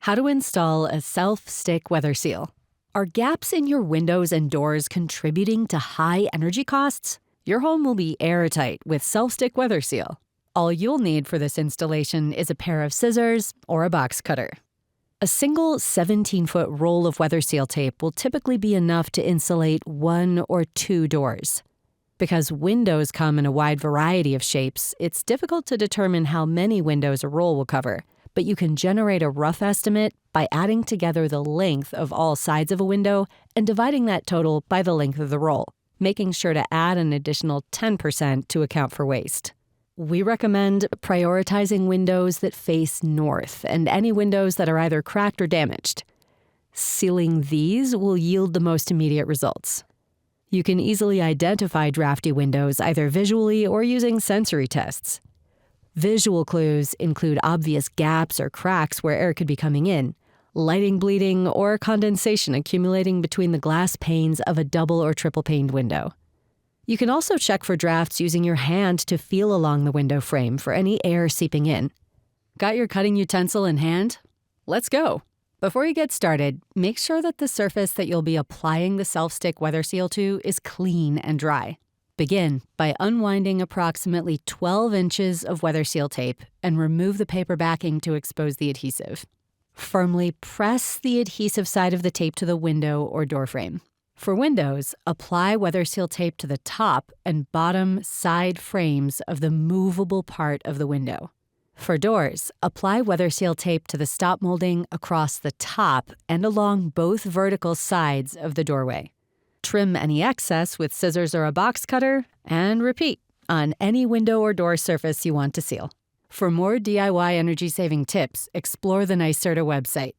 How to install a self-stick WeatherSeal. Are gaps in your windows and doors contributing to high energy costs? Your home will be airtight with self-stick WeatherSeal. All you'll need for this installation is a pair of scissors or a box cutter. A single 17-foot roll of WeatherSeal tape will typically be enough to insulate 1 or 2 doors. Because windows come in a wide variety of shapes, it's difficult to determine how many windows a roll will cover, but you can generate a rough estimate by adding together the length of all sides of a window and dividing that total by the length of the roll, making sure to add an additional 10% to account for waste. We recommend prioritizing windows that face north and any windows that are either cracked or damaged. Sealing these will yield the most immediate results. You can easily identify drafty windows either visually or using sensory tests. Visual clues include obvious gaps or cracks where air could be coming in, lighting bleeding, or condensation accumulating between the glass panes of a double or triple paned window. You can also check for drafts using your hand to feel along the window frame for any air seeping in. Got your cutting utensil in hand? Let's go! Before you get started, make sure that the surface that you'll be applying the self-stick WeatherSeal to is clean and dry. Begin by unwinding approximately 12 inches of WeatherSeal tape and remove the paper backing to expose the adhesive. Firmly press the adhesive side of the tape to the window or door frame. For windows, apply WeatherSeal tape to the top and bottom side frames of the movable part of the window. For doors, apply WeatherSeal tape to the stop molding across the top and along both vertical sides of the doorway. Trim any excess with scissors or a box cutter, and repeat on any window or door surface you want to seal. For more DIY energy-saving tips, explore the NYSERDA website.